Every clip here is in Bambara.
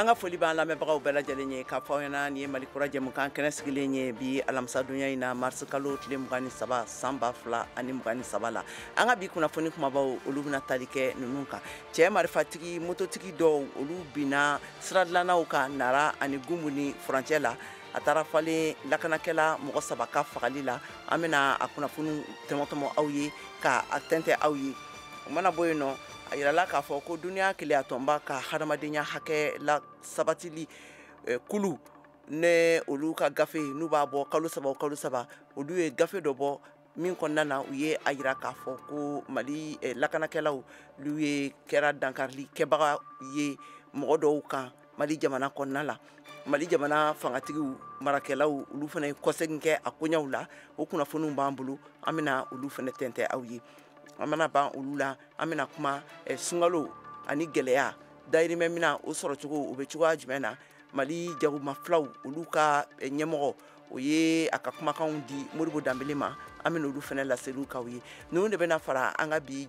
anga foli b'an lamɛnbagaw bɛɛ lajɛlen ye k'a fɔ ɲɛna nin ye Mali kura jɛmukan kɛnɛ sigilen ye bi alamisa donya in na mars kalo tile 23 san 2023 la an ka bi kunnafoni kumabaw olu bɛna tali kɛ ninnu kan cɛ marifatigi mototigi dɔw olu bina siradilannaw ka Nara ani Gunbu ni furancɛ la a taara falen lakanakɛla mɔgɔ 3 ka fagali la an bɛna a kunnafoni tɛmɛtɛmɛ aw ye ka a tɛntɛ aw ye o mana bɔ yen nɔ a yirala k'a fɔ ko duniya keleya tɔnba ka hadamadenya hakɛ la sabatili kulu ne olu ka gafe n'u b'a bɔ kalo saba olu ye gafe dɔ bɔ min kɔnɔna na u ye a yira k'a fɔ ko Mali lakanakɛlaw olu ye kɛra dankarili kɛbaga ye mɔgɔ dɔw kan Mali jamana kɔnɔna la Mali jamana fangatigiw marakɛlaw olu fana ye kɔsegin kɛ a koɲaw la o kunnafoniw b'an bolo an bɛna olu fana tɛntɛ aw ye an mana ban olu la an bɛna kuma sunkalo ani gɛlɛya dayirimɛ mina o sɔrɔ cogo o bɛ cogoya jumɛn na Mali jagomafulaw olu ka ɲɛmɔgɔ o ye a ka kumakanw di Modibo Danbele ma an bɛna olu fana laseliw k'aw ye ninnu de bɛna fara an ka bi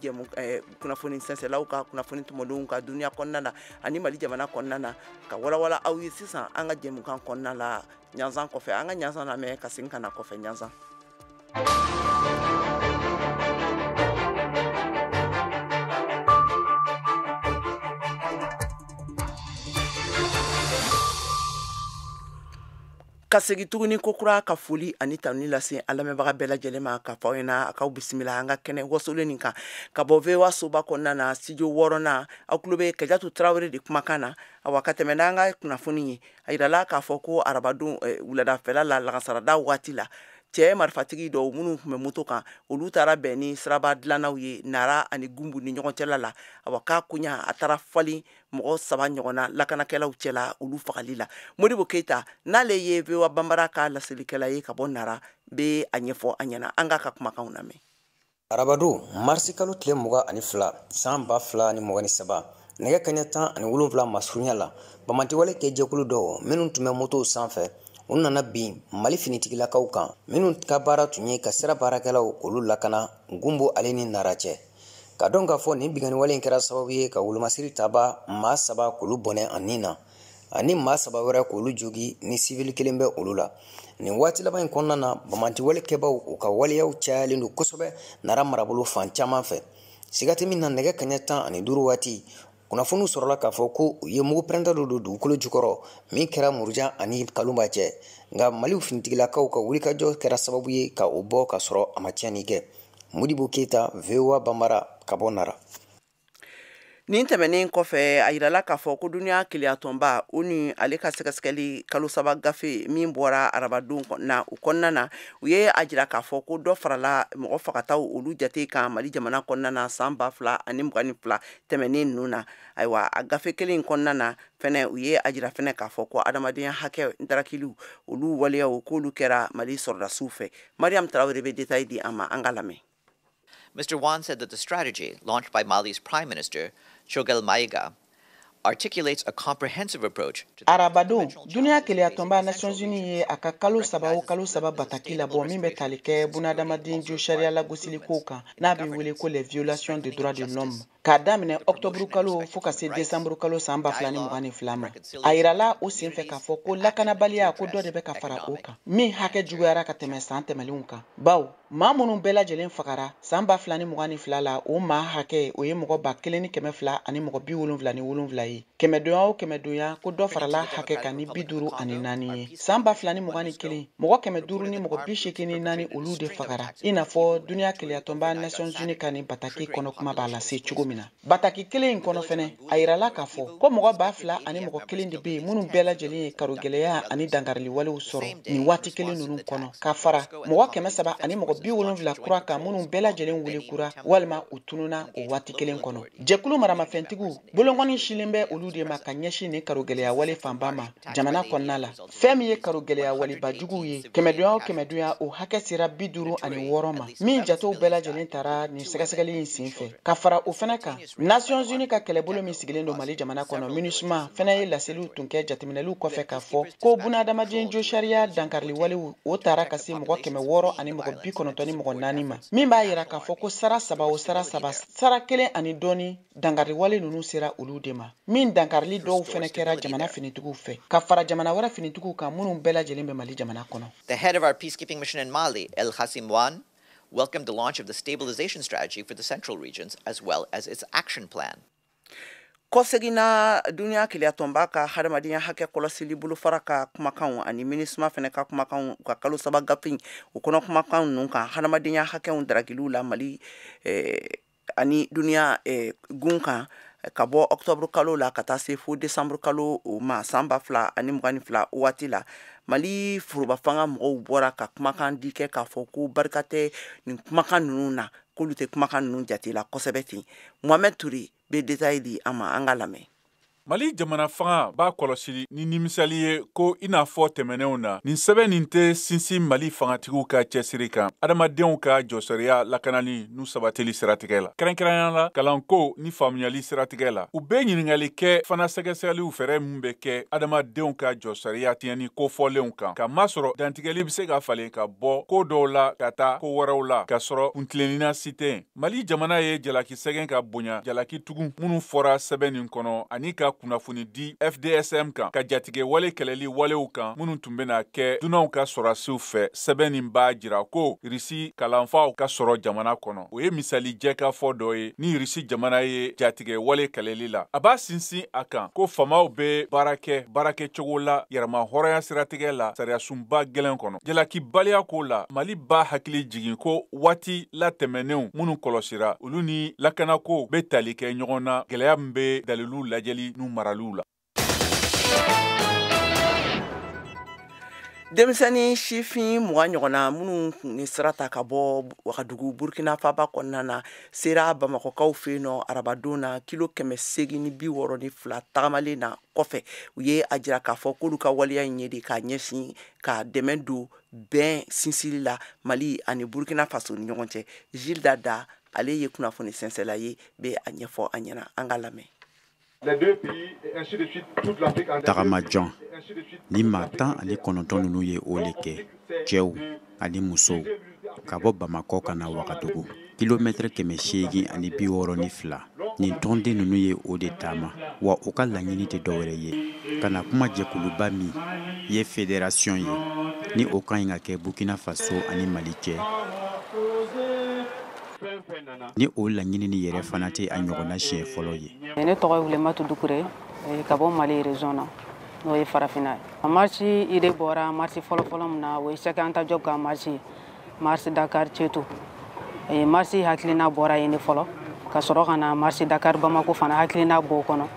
kunnafoni sɛnsɛlaw ka kunnafoni tɔmɔdenw ka duniya kɔnɔna na ani Mali jamana kɔnɔna na ka walawala aw ye sisan an ka jɛmukan kɔnɔna la ɲanzan kɔfɛ an ka ɲanzan lamɛn ka segin ka na kɔfɛ ɲanzan. Ka segi tuguni ko kura ka foli ani tanuni lase an lamɛnbaga bɛɛ lajɛlen ma ka fɔ ɲɛna a k'aw bisimila an ka kɛnɛ wasolen nin kan ka bɔ VOA soba kɔnɔna na studio 6nan aw tulo bɛ Kajatu Tarawele de kumakan na awa ka tɛmɛ n'an ka kunnafoni ye a yirala k'a fɔ ko arabadon wuladafɛla la lagansarada waati la cɛ marifatigi dɔw minnu tun bɛ moto kan olu taara bɛn ni siraba dilannaw ye Nara ani Gunbu ni ɲɔgɔn cɛla la awa k'a koɲa a taara fali mɔgɔ 3 ɲɔgɔnna lakanakɛlaw cɛla olu fagali la Modibo Keyita n'ale ye VOA Banbara ka laselikɛla ye ka bɔ Nara bɛ a ɲɛfɔ an ɲɛna an ka kumakanw lamɛn. Arabado marsi kalo tile 22 san 2023 nɛgɛ kaɲɛ 17 masurunya la bamantiwale kɛ jɛkulu dɔw minnu tun bɛ motow sanfɛ u nana bin Mali finitigilakaw kan minnu ka baara tun ye ka sira baarakɛlaw olu lakana Gunbu ale ni Nara cɛ ka dɔn k'a fɔ nin binkaniwale in kɛra sababu ye ka wolomasiri taba maa 7 k'olu bɔnɛ a nin na ani maa 7 wɛrɛ k'olu jogi ni civil kelen bɛ olu la nin waati laban in kɔnɔna na bamantiwale kɛbaw u ka waleyaw cayalen don kosɛbɛ Nara marabolo fan caman fɛ sigati min na nɛgɛ kaɲɛ 15 waati kunnafoniw sɔrɔla k'a fɔ ko u ye mugu pɛrɛnta dɔ don dugukolo jukɔrɔ min kɛra Murujan ani Kalunba cɛ nka Maliw finitigilakaw ka wulikajɔ kɛra sababu ye ka o bɔ ka sɔrɔ a ma tiɲɛni kɛ. Modibo Keyita VOA Banbara ka bɔ Nara. Nin tɛmɛnen kɔfɛ a yirala k'a fɔ ko duniya keleya tɔnba o ni ale ka sɛgɛsɛgɛli kalo 3 gafe min bɔra arabadon na u kɔnɔna na u ye a jira k'a fɔ ko dɔ farala mɔgɔ fagataw olu jate kan Mali jamana kɔnɔna na san 2022 tɛmɛnen ninnu na ayiwa a gafe kelen kɔnɔna na fɛnɛ u ye a jira fɛnɛ k'a fɔ ko adamadenya hakɛ darakiliw olu waleyaw k'olu kɛra Mali sɔrɔdasiw fɛ Mariam Tarawele bɛ détail di an ma an ka lamɛn. Mr. Wan said that the strategy launched by Mali's Prime Minister, Choguel Maïga, articulates a comprehensive approach to Arabadon, duniya keleya tɔnba Nations Unies ye a ka kalo 3 bataki labɔ min bɛ tali kɛ bunadamaden jo sariya lagosili kow kan n'a bɛ wele ko les violations des droits de l'homme k'a daminɛ octobre kalo fo ka se décembre kalo san 2022 ma a yirala o senfɛ k'a fɔ ko lakanabaliya ko dɔ de bɛ ka fara o kan min hakɛ juguyara ka tɛmɛ san tɛmɛlenw kan baw maa minnu bɛɛ lajɛlen fagara san 2022 la o maa hakɛ o ye mɔgɔ 1200 ani mɔgɔ 77 ye kɛmɛdonya o kɛmɛdonya ko dɔ farala hakɛ kan ni 54 ye san 2021 mɔgɔ 500 ni mɔgɔ 84 olu de fagara i n'a fɔ duniya keleya tɔnba Nations Unies ka ni bataki kɔnɔ kuma b'a lase cogo min na bataki kelen in kɔnɔ fɛnɛ a yirala k'a fɔ ko mɔgɔ 2000 ani mɔgɔ 1 de bɛ yen minnu bɛɛ lajɛlen ye karogɛlɛya ani dangarili walew sɔrɔ nin waati kelen ninnu kɔnɔ ka fara mɔgɔ 700 ani mɔgɔ 70 kura kan minnu bɛɛ lajɛlen wele kura walima u tununa o waati kelen kɔnɔ jɛkulu maramafɛntigiw bolongɔni silen bɛ olu de ma ka ɲɛsin ni karogɛlɛya wale fanba ma jamana kɔnɔna la fɛn min ye karogɛlɛya waliba juguw ye kɛmɛdonya o kɛmɛdonya o hakɛ sera 56 ma min jatew bɛɛ lajɛlen taara ni sɛgɛsɛgɛli in senfɛ ka fara o fɛnɛ kan Nations Unies ka kɛlɛbolo min sigilen don Mali jamana kɔnɔ MINUSMA fɛnɛ ye laseliw tun kɛ jateminɛliw kɔfɛ k'a fɔ ko bunadamaden jo sariya dankarili walew o taara ka se mɔgɔ 600 ani mɔgɔ 90 ni mɔgɔ 4 ma min b'a yira k'a fɔ ko sara 3 o sara 3 sara 1 ani dɔɔni dankarili wale ninnu sera olu de ma min dankarili dɔw fɛnɛ kɛra jamana finitigiw fɛ ka fara jamana wɛrɛ finitigiw kan minnu bɛɛ lajɛlen bɛ Mali jamana kɔnɔ. The head of our peacekeeping mission in Mali, El Hassim Wan, welcomed the launch of the stabilization strategy for the central regions as well as its action plan. Kosegina dunia kilia tomba ka hadamadenya hake kolosili bulu fara ka kumakanw ani minisma fene ka kumakanw ka kalo saba gafin ukono kumakanw nunka hadamadenya hake undragilu la Mali ani dunia gunka ka bɔ octobre kalo la ka taa se fo décembre kalo ma samba fla ani mugani fla wati la Mali furuba fanga mɔgɔw bɔra ka kumakan di kɛ k'a fɔ ko barika tɛ nin kumakan ninnu na k'olu tɛ kumakan ninnu jate la kosɛbɛ ten. Mohamed Touré be détail di an ma an ka lamɛn. Mali jamana fanga b'a kɔlɔsili ni nimisali ye ko i n'a fɔ tɛmɛnenw na nin sɛbɛn nin tɛ sinsin Mali fangatigiw ka cɛsiri kan adamadenw ka jɔsɔriya lakanali n'u sabateli siratigɛ la kɛrɛnkɛrɛnya la kalanko ni faamuyali siratigɛ la u bɛ ɲiningali kɛ fana sɛgɛsɛgɛliw fɛrɛ min bɛ kɛ adamadenw ka jɔsɔriya tiɲɛni kofɔlenw kan ka masɔrɔ dantigɛli bɛ se ka falen ka bɔ ko dɔw la ka taa ko wɛrɛw la ka sɔrɔ kuntilennina si tɛ Mali jamana ye jalaki sɛgɛn ka bonya jalaki tugun minnu fɔra sɛbɛn nin kɔnɔ ani ka kunnafoni di FDSM kan ka jatigɛ wale kɛlɛli walew kan minnu tun bɛna kɛ dunanw ka sɔrɔsiw fɛ sɛbɛn nin b'a jira ko Irisi kalanfaw ka sɔrɔ jamana kɔnɔ o ye misali jɛkafɔ dɔ ye ni Irisi jamana ye jatigɛ wale kɛlɛli la a b'a sinsin a kan ko famaw bɛ baarakɛ cogo la yɛrɛma hɔrɔnya siratigɛ la sariyasunba gɛlɛn kɔnɔ jalakibaliya ko la Mali b'a hakili jigin ko waati la tɛmɛnenw minnu kɔlɔsira olu ni lakanako bɛ tali kɛ ɲɔgɔn na gɛlɛya min bɛ dalilu lajɛli maraliw la. Denmisɛnnin sifin mugan ɲɔgɔnna minnu ni sira ta ka bɔ Wagadugu Burkina Faba kɔnɔna na sera Bamakɔkaw fɛ yen nɔ arabadon na kilo 862 tagamalen na kɔfɛ u ye a jira k'a fɔ k'olu ka waleya in ye de ka ɲɛsin ka dɛmɛ don bɛn sinsili la Mali ani Burkina Faso ni ɲɔgɔn cɛ. Gilles Dada ale ye kunnafoni sɛnsɛla ye bɛ a ɲɛfɔ an ɲɛna an ka lamɛn. Tagamajan ni maa 19 ninnu ye o le kɛ cɛw ani musow ka bɔ Bamakɔ ka na Wagadugu kilomètre 862 nin tɔnden ninnu ye o de taama wa u ka laɲini tɛ dɔwɛrɛ ye ka na kuma jɛkuluba min ye fédération ye ni o kan ka kɛ Burkina Faso ani Mali cɛ ni o laɲini ni yɛrɛ fana tɛ a ɲɔgɔnna siɲɛ fɔlɔ ye. Ne tɔgɔ ye Wulematu Dukure ka bɔ Mali région na n'o ye Farafina ye. Marche idée bɔra marche fɔlɔ min na o ye Cheikh Anta Diop ka marche Dakar Cétu. Marche hakilina bɔra yen de fɔlɔ ka sɔrɔ ka na marche Dakar Bamako fana hakilina bɔ o kɔnɔ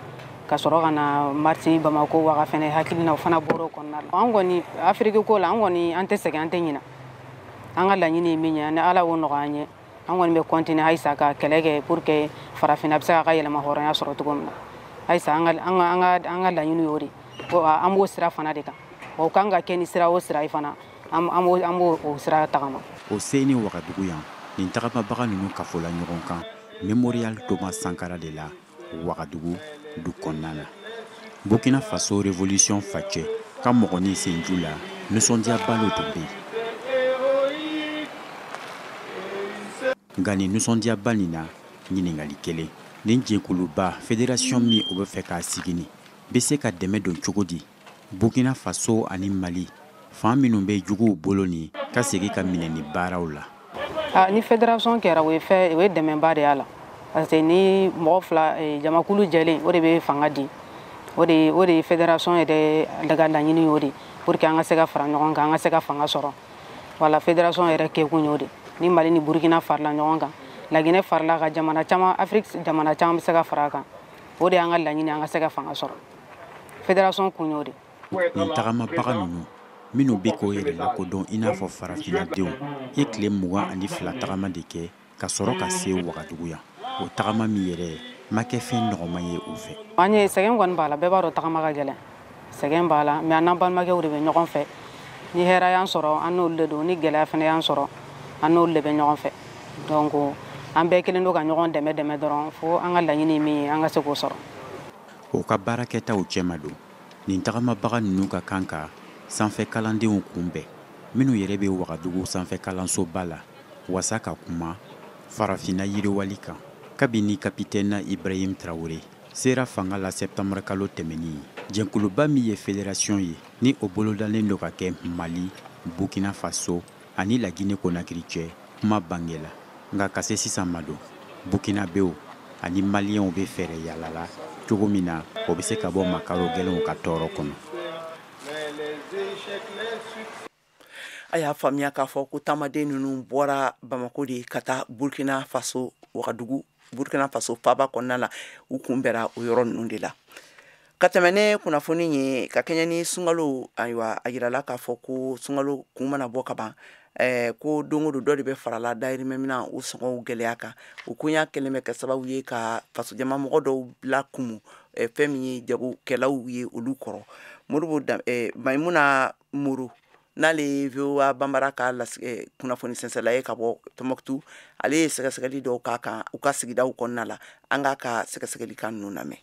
ka sɔrɔ ka na marche Bamako Waga fana hakilina o fana bɔra o kɔnɔna la. An kɔni Afrique ko la an kɔni an tɛ sɛgɛn an tɛ ɲina an ka laɲini ye min ye ni Ala y'o nɔgɔya an ye an kɔni bɛ continuer halisa ka kɛlɛ kɛ pour que Farafina bɛ se k'a ka yɛlɛma hɔrɔnya sɔrɔ cogo min na halisa an ka laɲini y'o de an b'o sira fana de kan o kan ka kɛ ni sira o sira ye fana an b'o sira tagama. O se ni Wagadugu yan nin tagamabaga ninnu kafola ɲɔgɔn kan Memorial Thomas Sankara de la Wagadugu du kɔnɔna na. Burkina Faso révolution facɛ ka mɔgɔnin senju la nisɔndiyaba lo tun bɛ yen. Nka nin nisɔndiyaba nin na ɲiningali kelen nin jɛkuluba fédération min o bɛ fɛ k'a sigi nin bɛ se ka dɛmɛ don cogo di Burkina Faso ani Mali fan minnu bɛ juguw bolo nin ka segin ka minɛ ni baaraw la. Ni fédération kɛra o ye dɛmɛba de y'a la parce que ni mɔgɔ fila jamakulu jɛlen o de bɛ fanga di o de ye fédération yɛrɛ daga laɲini y'o de pour que an ka se ka fara ɲɔgɔn kan an ka se ka fanga sɔrɔ wala fédération yɛrɛ kɛkun y'o de ni Mali ni Burkina farala ɲɔgɔn kan laginɛ farala ka jamana caman Afrique jamana caman bɛ se ka fara kan o de y'an ka laɲini an ka se ka fanga sɔrɔ fédération kun y'o de. Nin tagamabaga ninnu minnu bɛ k'o yɛrɛ lakodɔn i n'a fɔ farafinadenw ye tile 22 tagama de kɛ ka sɔrɔ ka se Wagadugu yan o tagama min yɛrɛ ma kɛ fɛn nɔgɔma ye u fɛ. An ye sɛgɛn kɔni b'a la bɛɛ b'a dɔn tagama ka gɛlɛn sɛgɛn b'a la mais an n'an balimakɛw de bɛ ɲɔgɔn fɛ ni hɛrɛ y'an sɔrɔ an n'olu de don ni gɛlɛya fana y'an sɔrɔ an n'olu de bɛ ɲɔgɔn fɛ donc an bɛɛ kelen don ka ɲɔgɔn dɛmɛ dɔrɔn fo an ka laɲini min ye an ka se k'o sɔrɔ. O ka baarakɛtaw cɛma don nin tagamabaga ninnu ka kan ka sanfɛ kalandenw kunbɛn minnu yɛrɛ bɛ Wagadugu sanfɛ kalansoba la wasa ka kuma farafina yiriwali kan kabini kapitɛna Ibrahim Traoré sera fanga la septembre kalo tɛmɛni jɛnkuluba min ye fédération ye ni o bolodalen do ka kɛ Mali, Burkina Faso ani la Guinée Conakry cɛ kuma bangela nka ka se sisan ma don Burkinabéw ani Maliens bɛ fɛɛrɛ yala la cogo min na o bɛ se ka bɔ makaro gɛlɛnw ka tɔɔrɔ kɔnɔ. A y'a faamuya k'a fɔ ko taamaden ninnu bɔra Bamako de ka taa Burkina Faso Wagadugu Burkina Faso faaba kɔnɔna la u kunbɛra o yɔrɔ ninnu de la. Ka tɛmɛ ne kunnafoni ye ka kɛɲɛ ni sunkalo ayiwa a yirala k'a fɔ ko sunkalo kun mana bɔ ka ban ko don o don dɔ de bɛ farala dayirimɛ mina u sɔngɔw gɛlɛya kan o kun y'a kɛlen bɛ kɛ sababu ye ka fasojama mɔgɔ dɔw bila kumu fɛn min ye jagokɛlaw ye olu kɔrɔ Moribo Maimuna Muru n'ale VOA Bambara ka kunnafoni sɛnsɛla ye ka bɔ Tɔnbɔkutu ale ye sɛgɛsɛgɛli dɔw k'a kan u ka sigidaw kɔnɔna la an k'a ka sɛgɛsɛgɛli kan ninnu lamɛn.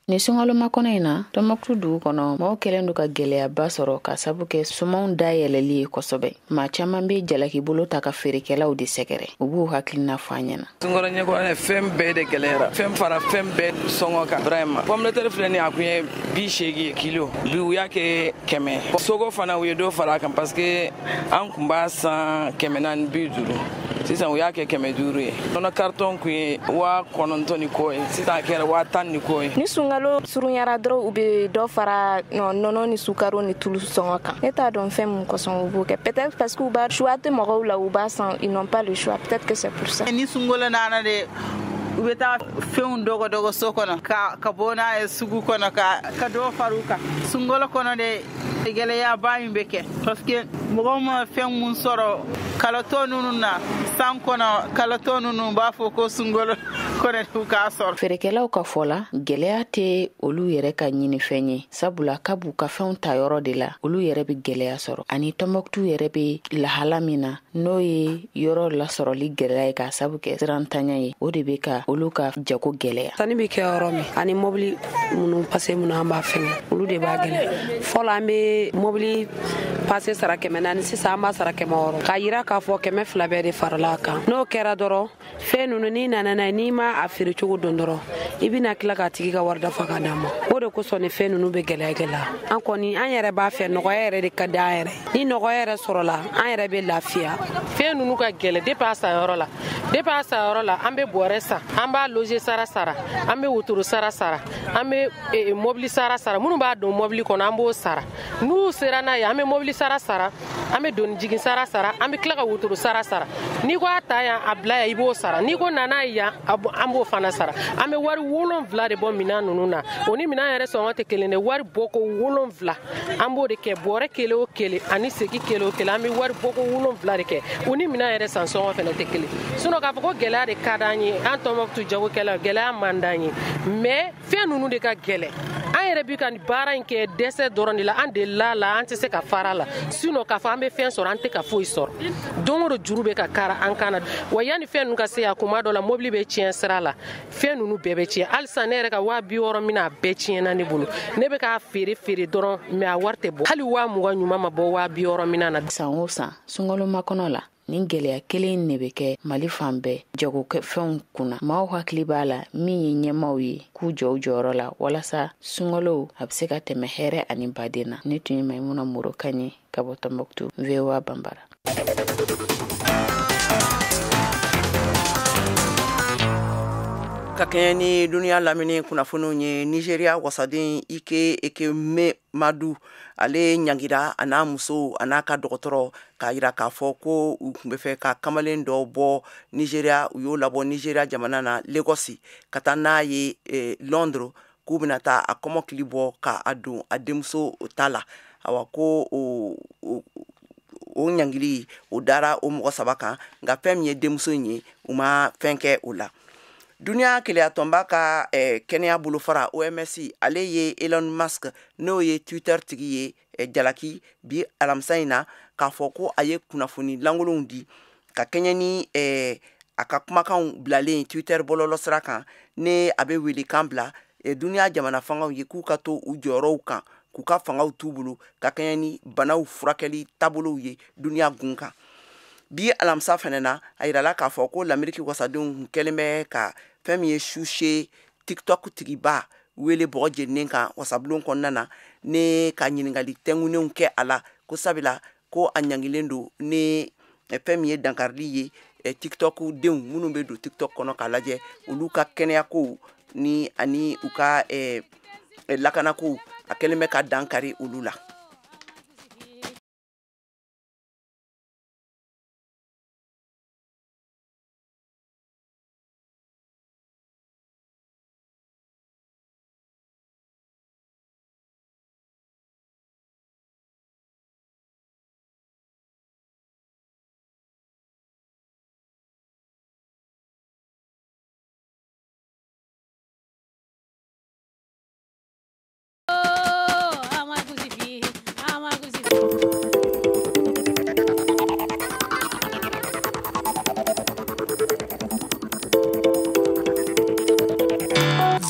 Ni sungaloma kɔnɔ in na Tɔnbɔkutu dugu kɔnɔ mɔgɔw kɛlen do ka gɛlɛyaba sɔrɔ ka sabu kɛ sumanw dayɛlɛli ye kosɛbɛ. Maa caman bɛ jalaki bolo ta ka feerekɛlaw de sɛgɛrɛ u b'u hakilina fɔ an ɲɛna. Sunkalo ɲɛkɔrɔ fɛn bɛɛ de gɛlɛyara fɛn fara fɛn bɛɛ sɔngɔ kan vraiment pomme de terre filɛ nin a kun ye 80 kilo bi u y'a kɛ 100 sogo fana u ye dɔ fara a kan parce que an kun b'a san 450 sisan u y'a kɛ 500 ye nɔnɔ carton kun ye 900 ni kɔ ye sisan a kɛra 1010 ni kɔ ye. Ni sunkalo surunyara dɔrɔn u bɛ dɔ fara nɔnɔ ni sukaro ni tulu sɔngɔ kan ne t'a dɔn fɛn mun kɔsɔn u b'o kɛ peut-être parce que u b'a choix tɛ mɔgɔw la u b'a san ils n'ont pas le choix peut-être que c'est pour ça. Ni sunkalo nana de u bɛ taa fɛnw dɔgɔdɔgɔ so kɔnɔ ka bɔ n'a ye sugu kɔnɔ ka dɔ fara u kan sunkalo kɔnɔ de gɛlɛyaba min bɛ kɛ parce que mɔgɔw ma fɛn mun sɔrɔ kalatɔ ninnu na san kɔnɔ kalatɔ ninnu b'a fɔ ko sunkalo kɔnɔ u k'a sɔrɔ. Feerekɛlaw ka fɔ la gɛlɛya tɛ olu yɛrɛ ka ɲini fɛn ye sabula ka b'u ka fɛnw ta yɔrɔ de la olu yɛrɛ bɛ gɛlɛya sɔrɔ ani Tɔnbɔkutu yɛrɛ bɛ lahala min na n'o ye yɔrɔ lasɔrɔli gɛlɛya ye k'a sabu kɛ sirantanya ye o de bɛ ka olu ka jago gɛlɛya. Tani bɛ kɛ yɔrɔ min ani mobili minnu pase minnu an b'a fɛngɛ olu de b'a gɛlɛya fɔlɔ an bɛ mobili pase sara 400 sisan an b'a sara 100 k'a yira k'a fɔ 200 bɛɛ de farala a kan n'o kɛra dɔrɔn fɛn ninnu n'i nana n'a ye n'i ma a feere cogo dɔn dɔrɔn i bɛna tila k'a tigi ka wari dafa ka d'a ma o de kosɔn ni fɛn ninnu bɛ gɛlɛya an kɔni an yɛrɛ b'a fɛ nɔgɔya yɛrɛ de ka di an yɛrɛ ni nɔgɔya yɛrɛ sɔrɔla an yɛrɛ bɛ lafiya. Fɛn ninnu ka gɛlɛ depuis a sayɔrɔ la an bɛ bɔrɛ san an b'a loger sara an bɛ wotoro sara an bɛ mobili sara minnu b'a don mobili kɔnɔ an b'o sara n'u sera n'a ye an bɛ mobili sara an bɛ doni jigin sara an bɛ tila ka wotoro sara n'i ko a ta yan a bila yan i b'o sara n'i ko nana yan an b'o fana sara an bɛ wari 7 de bɔ minɛn ninnu na o ni minɛn yɛrɛ sɔngɔ tɛ kelen dɛ wari bɔko 7 an b'o de kɛ bɔrɛ kelen o kelen ani segi kelen o kelen an bɛ wari bɔko 7 de kɛ o ni minɛn yɛrɛ san sɔngɔ fana tɛ kelen sinon k'a fɔ ko gɛlɛya de ka d'an ye an Tɔnbɔkutu jagokɛlaw gɛlɛya man d'an ye mais fɛn ninnu de ka gɛlɛ an yɛrɛ bi ka baara in kɛ dɛsɛ dɔrɔn de la an delila la an tɛ se ka fara la sinon k'a fɔ an bɛ fɛn sɔrɔ an tɛ ka foyi sɔrɔ don o don juru bɛ ka kara an kan na wa yanni fɛn ninnu ka se a kuma dɔ la mobili bɛ tiɲɛ sira la fɛn ninnu bɛɛ bɛ tiɲɛ halisa ne yɛrɛ ka 60 min a bɛɛ tiɲɛna ne bolo ne bɛ k'a feere dɔrɔn mais a wari tɛ bɔ hali 20 ɲuman ma bɔ 60 min na. San o san sungaloma kɔnɔ la nin gɛlɛya kelen ne bɛ kɛ Mali fan bɛɛ jagofɛnw kunna maaw hakili b'a la min ye ɲɛmaaw ye k'u jɔ u jɔyɔrɔ la walasa sunkalo a bɛ se ka tɛmɛ hɛrɛ ani baden na ne tun ye Maimuna Moro Kane ka bɔ Tɔnbɔkutu VOA Bambara. Ka kɛɲɛ ni duniya lamini kunnafoniw ye Nigeria wasaden Ike Madu ale ɲangira a n'a muso a n'a ka dɔgɔtɔrɔ k'a yira k'a fɔ ko u tun bɛ fɛ ka kamalen dɔ bɔ Nigeria u y'o labɔ Nigeria jamana na Lagos ka taa n'a ye Londres k'u bɛna taa a kɔmɔkili bɔ k'a don a denmuso ta la awa ko o ɲangili o dara o mɔgɔ 3 kan nka fɛn min ye denmuso in ye u ma fɛn kɛ o la. Duniya kelenya tɔnba ka kɛnɛya bolofara OMS ale ye Elon Musk n'o ye Twitter tigi ye jalaki bi alamisa in na k'a fɔ ko a ye kunnafoni langolonw di ka kɛɲɛ ni a ka kumakanw bilalen Twitter bɔlɔlɔ sira kan ne a bɛ wele kan bila duniya jamana fangaw ye k'u ka to u jɔyɔrɔw kan k'u ka fangaw t'u bolo ka kɛɲɛ ni banaw furakɛli taabolow ye duniya gun kan. Bi alamisa fana na a yirala k'a fɔ ko l'Amérique wasadenw kɛlen bɛ ka fɛn min ye sucé TikTok tigiba wele bo jennin kan wasablon kɔnɔna na ne ka ɲiningali tɛngunenw kɛ a la ko sabila ko a ɲangilen do ne fɛn min ye dankarili ye TikTok denw minnu bɛ don TikTok kɔnɔ k'a lajɛ olu ka kɛnɛya ko ni ani u ka lakana ko a kɛlen bɛ ka dankari olu la.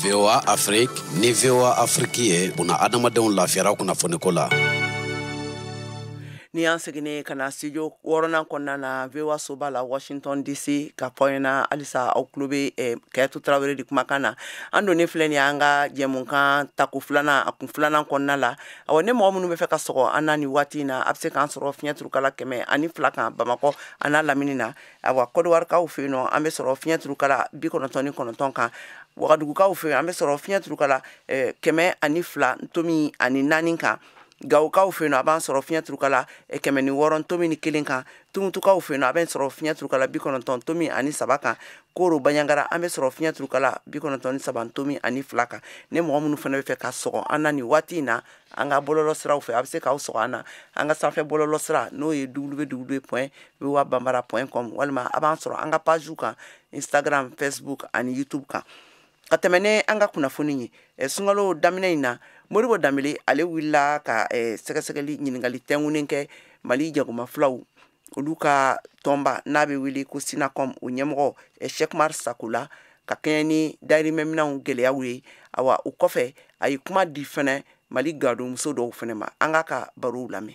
VOA Afrique ni VOA Afrique ye buna adamadenw lafiyara kunnafoni ko la. Ni an seginne kana studio wɔɔrɔnan kɔnɔna na VOA soba la Washington DC ka fɔ ɲɛna halisa aw tulo bɛ Kayatu Tarawele de kumakan na an donnen filɛ nin ye an ka jɛmukan tako filanan a kun filanan kɔnɔna la awɔ ne mɔgɔ minnu bɛ fɛ ka sɔgɔ an na nin waati in na a bɛ se k'an sɔrɔ fiɲɛ turukala 102 kan Bamakɔ an n'a lamini na awɔ Côte d'Ivoire kaw fɛ yen nɔ an bɛ sɔrɔ fiɲɛ turukala 99 kan Wagadugukaw fɛ yen an bɛ sɔrɔ fiɲɛ turukala 102 ntomi ani 4 kan Gawukaw fɛ yen nɔ a b'an sɔrɔ fiɲɛ turukala 106 ntomi ni 1 kan Tumutukaw fɛ yen nɔ a bɛ sɔrɔ fiɲɛ turukala 90 ntomi ani 3 kan Koro Baɲangara an bɛ sɔrɔ fiɲɛ turukala 93 ntomi ani 2 kan ne mɔgɔ minnu fana bɛ fɛ ka sɔgɔ an na nin waati in na an ka bɔlɔlɔ siraw fɛ a bɛ se k'aw sɔgɔ an na an ka sanfɛ bɔlɔlɔ sira n'o ye www.voabambara.com walima a b'an sɔrɔ an ka pagew kan Instagram, Facebook ani YouTube kan. Ka tɛmɛne an ka kunnafoni ye sunkalo daminɛ in na Modibo Dambele ale wulila ka sɛgɛsɛgɛli ɲiningali tɛngunen kɛ Mali jagoma filaw olu ka tɔnba n'a bɛ wele ko Sinacom o ɲɛmɔgɔ Cheikh Umar Sakola ka kɛɲɛ ni dayirimɛminɛw gɛlɛyaw ye awa o kɔfɛ a ye kuma di fɛnɛ Mali gadonmuso dɔw fɛnɛ ma an ka barow lamɛn.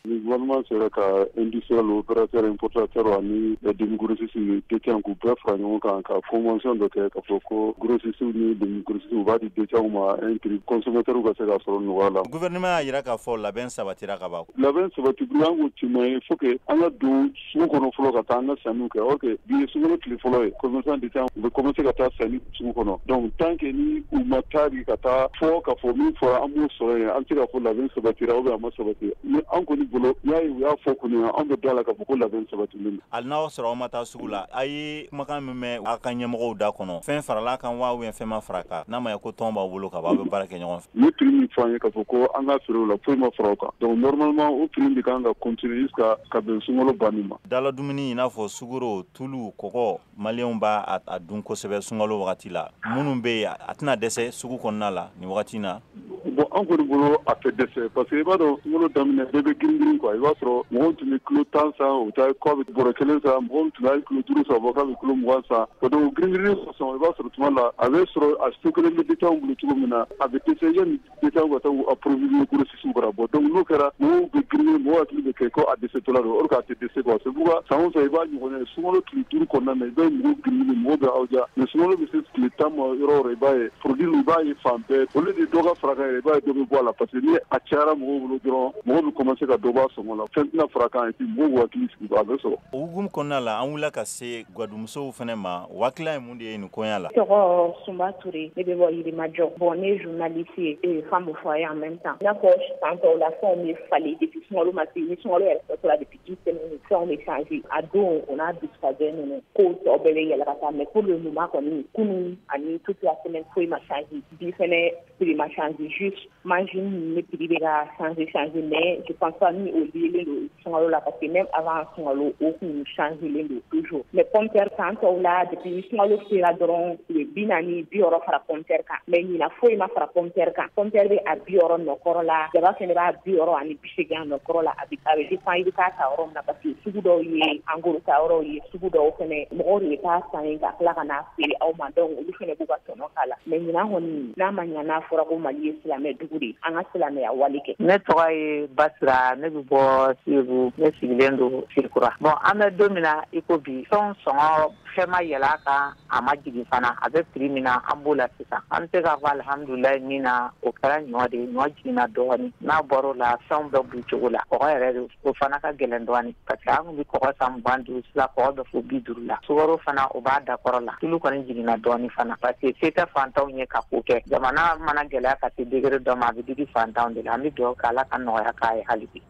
Le gouvernement sera ka industriel opérateur importateur ani demi grossiste détient ku bɛɛ fara ɲɔgɔn kan ka convention dɔ kɛ ka fɔ ko grossiste ni demi grossiste u b'a di détient ma un prix consommateur ka se ka sɔrɔ nɔgɔya la. Gouvernement y'a yira k'a fɔ labɛn sabatira ka ban. Labɛn sabatibula an ko tiɲɛ il faut que an ka don sugu kɔnɔ fɔlɔ ka taa an ka sanniw kɛ ok bi ye sunkalo tile fɔlɔ ye commerçant détient u bɛ commencer ka taa sanni sugu kɔnɔ donc tant que ni u ma taa de ka taa fɔ ka fɔ min fɔra an b'o sɔrɔ yen an tɛ ka fɔ labɛn sabatira ou bien a ma sabati ni an kɔni bolo y'a ye u y'a fɔ kun an bɛ da la k'a fɔ ko labɛn sabatilen. Hali n'aw sɔrɔ aw ma taa sugu la a ye kumakan min mɛn aw ka ɲɛmɔgɔw da kɔnɔ fɛn farala kan wa ou bien fɛn ma fara kan n'a ma ye ko tɔn b'aw bolo ka ban aw bɛ baara kɛ ɲɔgɔn fɛ. Ni prix min fɔ an ye k'a fɔ ko an ka feere o la foyi ma fara o kan donc normalement o prix de kan ka continuer jusqu'à ka bɛn sunkalo banni ma. Dala dumuni i n'a fɔ sugaro tulu kɔgɔ maliyɛnw b'a a dun kosɛbɛ sunkalo wagati la minnu bɛ yen a tɛna dɛsɛ sugu kɔnɔna la nin wagati in na. Bon an kɔni bolo a tɛ dɛsɛ parce que i b'a dɔn sunkalo daminɛ bɛɛ bɛ girin quoi i b'a sɔrɔ mɔgɔw tun bɛ kilo 10 san u taa kɔ bɛ bɔrɔ 1 san mɔgɔw tun bɛ kilo 5 san k'a bɛ kilo 20 san o donc girin sɔsɔ i b'a sɔrɔ tuma la a bɛ sɔrɔ a stockelen bɛ détail bolo cogo min na a bɛ dɛsɛ yanni détail ka taa u approvisionner grossiste kɔrɔ bon donc n'o kɛra mɔgɔw bɛ girin mɔgɔw hakili bɛ kɛ ko a dɛsɛtɔla don or k'a tɛ dɛsɛ quoi c'est pourquoi san o san i b'a ɲɔgɔn ye sunkalo tile 5 kɔnɔna na i bɛ mɔgɔw girin mɔgɔw bɛ aw ja mais sunkalo bɛ se tile 10 ma yɔrɔ o yɔrɔ i b'a ye produit i b'a ye fan bɛɛ au lieu de dɔ ka fara kan yɛrɛ i b'a ye dɔ bɛ bɔ a la parce que ni a cayara mɔgɔw bolo dɔrɔn mɔgɔw bɛ commencer ka dɔ bɔ a sɔngɔ la fɛn tɛna fara kan et puis mɔgɔw hakili sigi a bɛ sɔrɔ. O hukumu kɔnɔna la an wulila ka se gadumusow fɛnɛ ma wakila ye mun de ye nin koɲa la. Tɔgɔ Sunba Ture ne bɛ bɔ Yirimajɔ bon ne ye journaliste ye et femme au foyer en même temps. I n'a fɔ san tɔw la fɛnw bɛ falen depuis sunkalo ma se ni sunkalo yɛrɛ sɔrɔ la depuis une semaine fɛnw bɛ changer a don o n'a dusukajɛ ninnu kow tɔ bɛɛ bɛ yɛlɛ ka taa mais pour le moment kɔni kunun ani toute la semaine foyi ma changer bi fɛnɛ prix ma changer juste margine ni prix bɛ ka changer mais je pense pas ni o lielen don sunkalo la parce que même avant sunkalo o kun changelen don toujours mais pomme de terre san tɔw la depuis sunkalo sera dɔrɔn u ye 40 60 fara pomme de terre kan mais ɲina foyi ma fara pomme de terre kan pomme de terre bɛ a 60 nɔkɔrɔ la jaba fɛnɛ b'a 60 ani 80 nɔkɔrɔ la a bɛ dépend i bɛ taa ta yɔrɔ min na parce que sugu dɔw ye angoro ta yɔrɔw ye sugu dɔw fɛnɛ mɔgɔw de bɛ taa san yen ka tila ka n'a feere aw ma donc olu fɛnɛ b'u ka tɔnɔ k'a la mais ɲina kɔni n'a ma ɲa n'a fɔra ko Mali ye silamɛ jugu de an ka silamɛya wale kɛ. Ne tɔgɔ ye Basira, ne bɛ bɔ Segu, ne sigilen don Sirikura. Bon an bɛ don min na i ko bi fɛn sɔngɔ fɛn ma yɛlɛ a kan a ma jigin fana a bɛ prix min na an b'o la sisan. An bɛ se k'a fɔ alihamudulilayi min na o kɛra ɲɔ de ye, ɲɔ jiginna dɔɔnin. N'a bɔra o la fɛnw bɛ b'u cogo la. Kɔgɔ yɛrɛ de o fana ka gɛlɛn dɔɔnin parce que an kun bɛ kɔgɔ san 25 sisan kɔgɔ bɛ fo 50 la. Sukaro fana o b'a dakɔrɔ la. Tulu kɔni jiginna dɔɔnin fana parce que se tɛ fantanw ye ka ko kɛ. Jamana mana gɛlɛya ka se degré dɔ ma a bɛ digi fantanw de la. An bɛ dugawu kɛ Ala ka nɔgɔya k'a ye hali bi.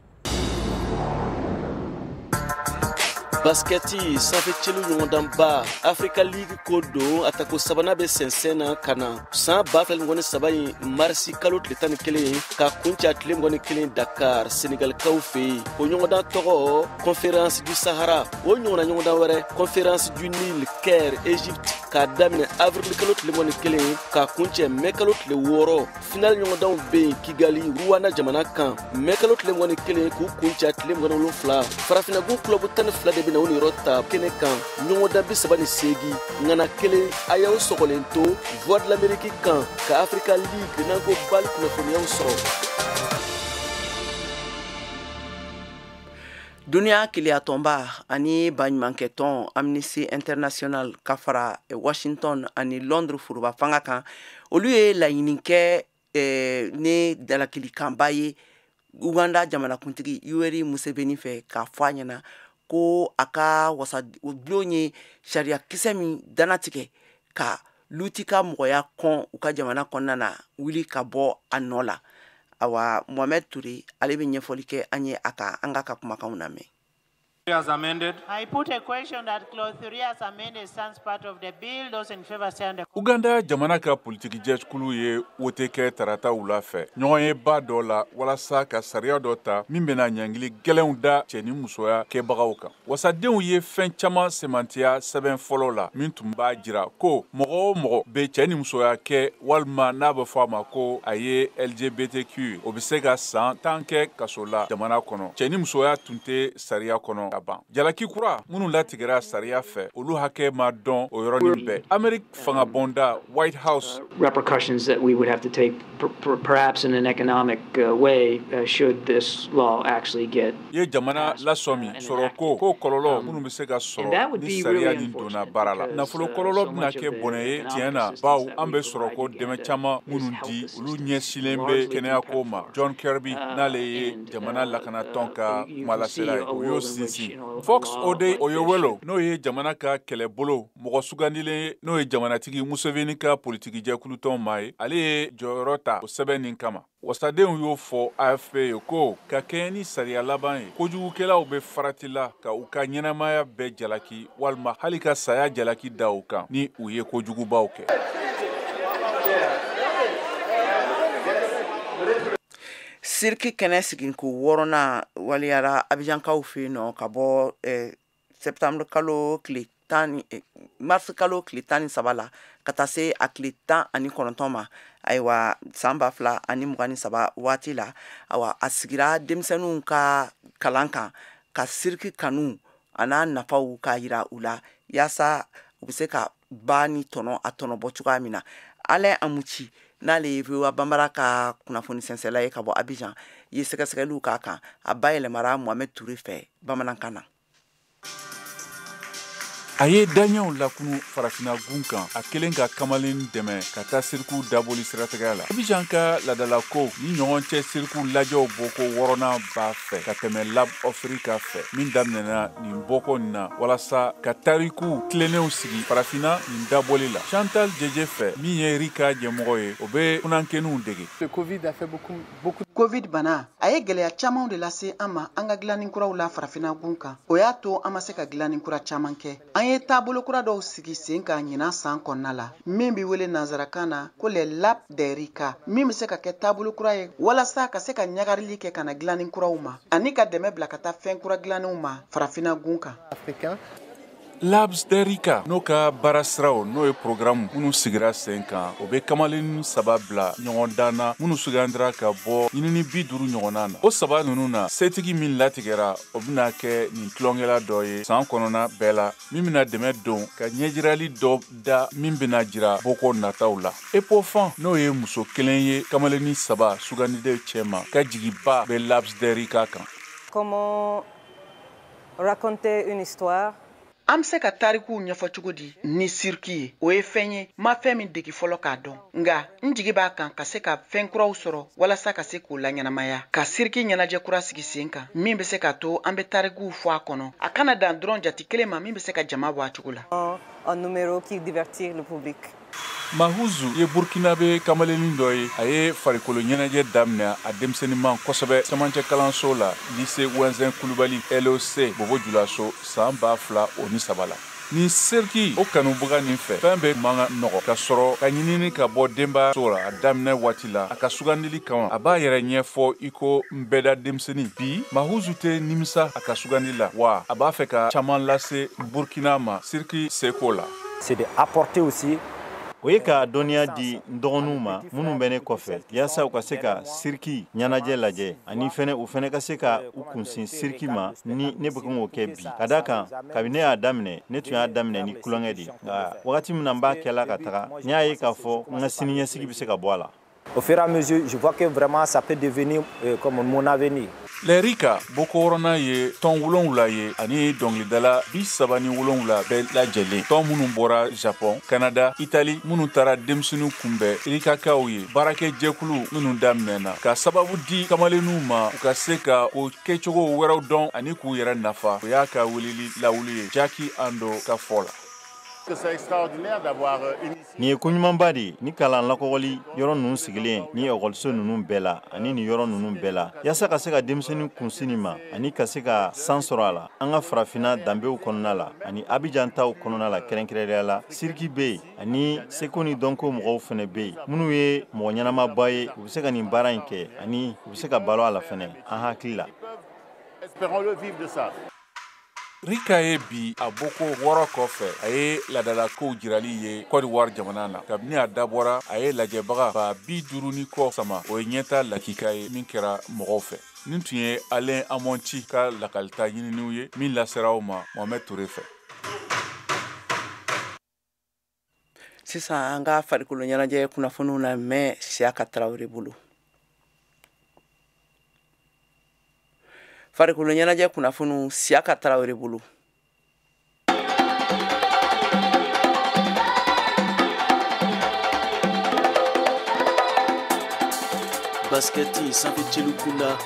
Basketi sanfɛ celu ɲɔgɔndanba Africa League ko don atako sabana bɛ sɛnsɛnna ka na san 2023 marisi kalo tile 11 ka kunca tile 21 Dakar Senegalikaw fɛ yen o ɲɔgɔndan tɔgɔ Conférence du Sahara o ɲɔgɔnna ɲɔgɔndan wɛrɛ Conférence du Nil Caire Égypte k'a daminɛ avril kalo tile 21 ka kuncɛ mai kalo tile 6 final ɲɔgɔndanw bɛ yen Kigali Rwanda jamana kan mai kalo tile 21 k'u kunca tile 27 farafinagun club 12 de bɛ na u ni yɔrɔ ta kɛnɛ kan ɲɔgɔndan 38 ŋana kelen a y'aw sɔgɔlen to Voix de l'Amérique kan ka Africa League n'an ko bali kunnafoniyaw sɔrɔ. Duniya kiliyatɔnba ani baɲumankɛ tɔn Amnesty International ka fara Washington ani Londres furuba fanga kan olu ye laɲini kɛ ne dalakilikanba ye Uganda jamanakuntigi Yoweri Museveni fɛ k'a fɔ a ɲɛna ko a ka wasadulon ye sariya kisɛ min danatigɛ ka luti ka mɔgɔya kɔn u ka jamana kɔnɔna na wuli ka bɔ a nɔ la. Awa Mohamed Touré ale bɛ ɲɛfɔli kɛ an ye a ka an ka kumakanw lamɛn. As amended. I put a question that clause 3 as amended stands part of the bill. Those in favor say on the... Uganda jamana ka politiki jɛkulu ye wote kɛ tarata wula fɛ. Ɲɔgɔn ye ba dɔ la walasa ka sariya dɔ ta min bɛna ɲangili gɛlɛnw da cɛ ni musoya kɛbagaw kan. Wasadenw ye fɛn caman semantiya sɛbɛn fɔlɔ la min tun b'a jira ko mɔgɔ o mɔgɔ bɛ cɛ ni musoya kɛ walima n'a bɛ fɔ a ma ko a ye LGBTQ o bɛ se ka san 10 kɛ kaso la jamana kɔnɔ. Cɛ ni musoya tun tɛ sariya kɔnɔ. Jalaki kura minnu latigɛra sariya fɛ olu hakɛ ma dɔn o yɔrɔnin bɛɛ. Amerik fanga bonda White House repercussions that we would have to take perhaps in an economic way should this law actually get ye jamana lasɔmi sɔrɔ ko kɔlɔlɔ minnu bɛ se ka sɔrɔ ni sariya nin donna baara la. Nafolo kɔlɔlɔ bɛna kɛ bɔnɛ ye tiɲɛ na baw an bɛ sɔrɔ ko dɛmɛ caman minnu di olu ɲɛsilen bɛ kɛnɛya ko ma. John Kirby n'ale ye jamana lakanatɔn ka kumalasela ye o y'o sinsin. Fox Ode Oyewelo n'o ye jamana ka kɛlɛbolo mɔgɔ sugandilen n'o ye jamanatigi Museveni ka politiki jɛkulu tɔn ma ye ale ye jɔyɔrɔ ta o sɛbɛn nin kama. Wasadenw y'o fɔ AFP ye ko ka kɛɲɛ ni sariya laban ye kojugukɛlaw bɛ farati la ka u ka ɲɛnamaya bɛɛ jalaki walima hali ka saya jalaki da u kan ni u ye kojugubaw kɛ. Siriki kɛnɛ siginku 6nan waliyara Abijankaw fɛ yen nɔ ka bɔ mars kalo tile 13 la ka taa se a tile 19 ma. Ayiwa san 2023 waati la awa a sigira denmisɛnninw ka kalan kan ka siriki kanu a n'a nafaw ka yira u la yaasa u bɛ se ka ba ni tɔnɔ a tɔnɔbɔ cogoya min na. Alain Amuchi n'ale ye VOA Bambara ka kunnafoni sɛnsɛla ye ka bɔ Abidjan ye sɛgɛsɛgɛliw k'a kan a bayɛlɛmara Mohamed Touré fɛ bamanankan na. A ye daɲɛw lakunu farafinagun kan a kelen ka kamalen dɛmɛ ka taa siriku daboli siratigɛ la. Abidjan ka ladala ko ni ɲɔgɔn cɛ siriku lajɛw bɔko 6nan b'a fɛ ka tɛmɛ Lab Afrika fɛ min daminɛna nin bɔko nin na walasa ka tariku tilennenw sigi farafina nin daboli la. Chantal Jeje fɛ min ye Rika ɲɛmɔgɔ ye o bɛ kunnankenninw dege. Covid bana a ye gɛlɛya camanw de lase an ma an ka dilanin kuraw la farafinagun kan. O y'a to an ma se ka dilanin kura caman kɛ. An ye taabolo kura dɔw sigi sen ka ɲinan san kɔnɔna la min bɛ wele nanzarakan na ko le Lab de Rika min bɛ se ka kɛ taabolo kura ye walasa ka se ka ɲagarili kɛ ka na dilanin kuraw ma ani ka dɛmɛ bila ka taa fɛn kura dilaninw ma farafinagun kan. Labs Derika n'o ka barasiraw n'o ye programme minnu sigira sen kan o be kamalen saba bila ɲɔgɔn danna minnu sugandira ka bɔ ɲinini 50 ɲɔgɔnna na o saba ninnu na setigi min latigɛra o bena kɛ nin tulonkɛla dɔ ye san kɔnɔna bɛɛ la min bena dɛmɛ don ka ɲɛjirali dɔ da min bena jira boko nataw la epofan n'o ye muso kelen ye kamaleni saba sugandide cɛma ka jigiba be Labs Derika kan. Comment raconter une histoire? An be se ka tarikuw ɲɛfɔ cogo di ni siriki ye o ye fɛn ye ma fɛn min degi fɔlɔ k'a dɔn nga n jigi b'a kan ka se ka fɛn kuraw sɔrɔ walasa ka se k'o laɲɛnamaya ka siriki ɲɛnajɛ kura sigi sen kan min be se ka to an be tarikuw fɔ a kɔnɔ a kana dan dɔrɔn jati kelen ma min be se ka jama bɔ a cogo la. Un numéro qui divertir le public. Mahuzu ye burkinabe kamaleni dɔ ye a ye farikolo ɲɛnajɛ daminɛ a denmisɛnninman kosɛbɛ cɛmancɛ kalanso la lycée Wenzin Kulubali LOC Bobo Julaso san 2007 la. Ni seriki o kanubaga nin fɛ fɛn bɛ manga nɔgɔ ka sɔrɔ ka ɲinini ka bɔ denbaso la a daminɛ waati la a ka sugandili kama a b'a yɛrɛ ɲɛfɔ i ko n bɛda denmisɛnnin bi Mahuzu tɛ nimisa a ka sugandili la wa a b'a fɛ ka caman lase Burkina ma siriki seko la. C'est de apporter aussi o ye ka dɔnniya di n dɔgɔninw ma minnu bɛ ne kɔfɛ yaasa u ka se ka siriki ɲɛnajɛ lajɛ ani fɛnɛ u fɛnɛ ka se ka u kunsin siriki ma ni ne bɛ kan k'o kɛ bi ka da kan kabi ne y'a daminɛ ne tun y'a daminɛ ni kulonkɛ de nka wagati min na n b'a kɛla ka taga n y'a ye k'a fɔ n ka siniɲɛsigi bɛ se ka bɔ a la. Au fur et à mesure, je vois que vraiment ça peut devenir comme mon avenir. Lerika boko wɔrɔnan ye tɔn 7 ye ani dɔnkilidala 37 bɛɛ lajɛlen tɔn minnu bɔra Japon, Canada, Italie minnu taara denmisɛnninw kunbɛn irikakaw ye baarakɛ jɛkulu minnu daminɛna ka sababu di kamalenninw ma u ka se ka o kɛcogo wɛrɛw dɔn ani k'u yɛrɛ nafa o y'a ka weleli lawuli ye Jackie Ando ka fɔ la. Nin ye koɲumanba de ni kalan lakɔgɔli yɔrɔ ninnu sigilen ni ekɔliso ninnu bɛɛ la ani nin yɔrɔ ninnu bɛɛ la yaasa ka se ka denmisɛnnin kunsini ma ani ka se ka san sɔrɔ a la an ka farafina danbew kɔnɔna la ani Abidjan taw kɔnɔna la kɛrɛnkɛrɛnnenya la siriki bɛ yen ani seko ni dɔnko mɔgɔw fɛnɛ bɛ yen minnu ye mɔgɔ ɲɛnamaba ye u bɛ se ka nin baara in kɛ ani u bɛ se ka balo a la fɛnɛ an hakili la. Rika ye bi a boko wɔrɔ kɔfɛ a ye ladalakow jirali ye Côte d'Ivoire jamana na kabini a dabɔra a ye lajɛbaga ba 50 ni kɔ sama o ye ɲɛta lakika ye min kɛra mɔgɔw fɛ nin tun ye Alain Amonti ka lakalita ɲininiw ye min laseraw ma Mohamed Touré fɛ. Sisan an ka farikolo ɲɛnajɛ kunnafoniw na mɛn Siaka Traoré bolo. Farikolo ɲɛnajɛ kunnafoniw Siaka Traoré bolo. Basketi sanfɛ celu kunda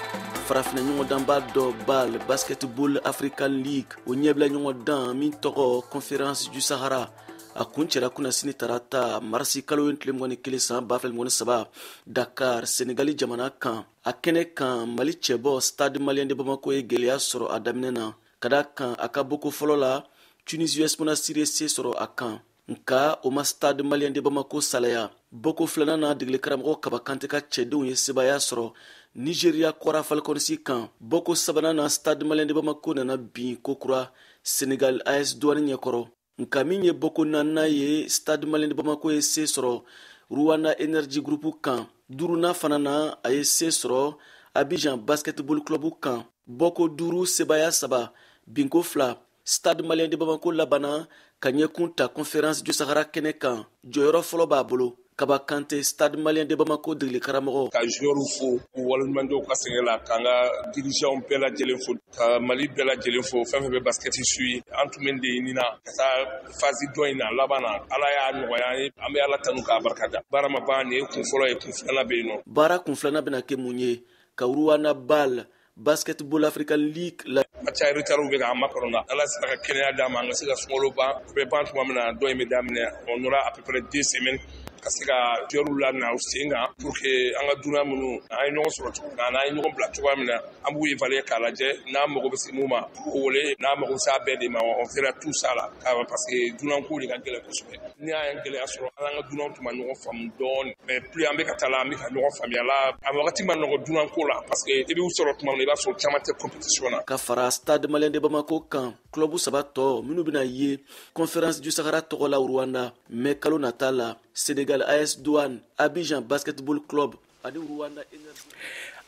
farafina ɲɔgɔn danba dɔ BAL Basketball African League o ɲɛbila ɲɔgɔn dan min tɔgɔ Conférence du Sahara a kun cɛla kunnasini tarata marisi kalo 21 san 2023 Dakar Senegali jamana kan a kɛnɛ kan Mali cɛbɔ Stade Malien de Bamako ye gɛlɛya sɔrɔ a daminɛ na ka da kan a ka boko fɔlɔ la Tunisie US Monastir ye se sɔrɔ a kan nka o ma Stade Malien de Bamako salaya boko filanan na degeli karamɔgɔ Kaba Kante ka cɛdenw ye sebaya sɔrɔ Nigeria Kwara Falcons kan boko sabanan na Stade Malien de Bamako nana bin kokura Senegal AS Douane ɲɛkɔrɔ nka min ye boko nana ye Stade Malien de Bamako ye se sɔrɔ Rwanda Energy Group kan duruna fana na a ye se sɔrɔ Abidjan Basketball Club kan boko duru sebaya saba binko 2 Stade Malien de Bamako labana ka ɲɛkun ta Conférence du Sahara kɛnɛ kan jɔyɔrɔ fɔlɔ b'a bolo Kaba Kante Stade Malien de Bamako degeli karamɔgɔ ka joueur fo u waleɲumandɔw ka sɛgɛn la k'an ka dirigeant bɛɛ lajɛlen fo ka Mali bɛɛ lajɛlen fo fɛn fɛn bɛ basket su ye an tun bɛ de ɲinina ka taa phase dɔ in na laban na Ala y'a nɔgɔya an ye an bɛ Ala tanu k'a barikada baara ma ban nin ye kun fɔlɔ ye kun filanan bɛ yen nɔ baara kun filanan bɛna kɛ mun ye ka Rwanda BAL Basketball African League la match retard bɛ k'an makɔrɔna Ala sera ka kɛnɛya d'an ma an ka se ka sunkalo ban u bɛ ban tuma min na dɔ in bɛ daminɛ on aura à peu près 2 semaines ka se ka jɔyɔrɔw la na u sen kan pour que an ka dunan minnu an ye ɲɔgɔn sɔrɔ cogo min na n'an ye ɲɔgɔn bila cogoya min na an b'u évaluer k'a lajɛ n'a mago bɛ se mun ma k'o wele n'a mago bɛ se a bɛɛ de ma on fera tout ça la parce que dunan ko de ka gɛlɛn kosɛbɛ ni y'an gɛlɛya sɔrɔ an ka dunan tun ma ɲɔgɔn faamu dɔɔni mais plus an bɛ ka taa la an bɛ ka ɲɔgɔn faamuya la a wagati ma nɔgɔ dunan ko la parce que i b'u sɔrɔ tuma min na i b'a sɔrɔ caman tɛ compétition na. Ka fara Stade Malien de Bamako kan club saba tɔ minnu bɛna ye conférence du Sahara tɔgɔ la Rwanda mais kalo nata la Sénégal AS Douane Abidjan Basketball Club ani Rwanda Energy.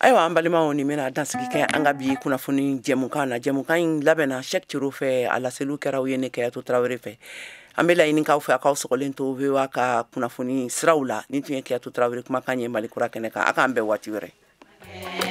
Ayiwa an balimaw ni bɛna dansigi kɛ an ka bi kunnafoni jɛmukan na jɛmukan in labɛnna Cheikh Thiro fɛ a laseliw kɛra u ye ne Kɛyatu Tarawele fɛ an bɛ laɲinikaw fɛ a k'aw sɔgɔlen to VOA ka kunnafoni siraw la ni tun ye Kɛyatu Tarawele kumakan ye Mali kura kɛnɛ kan a k'an bɛn waati wɛrɛ.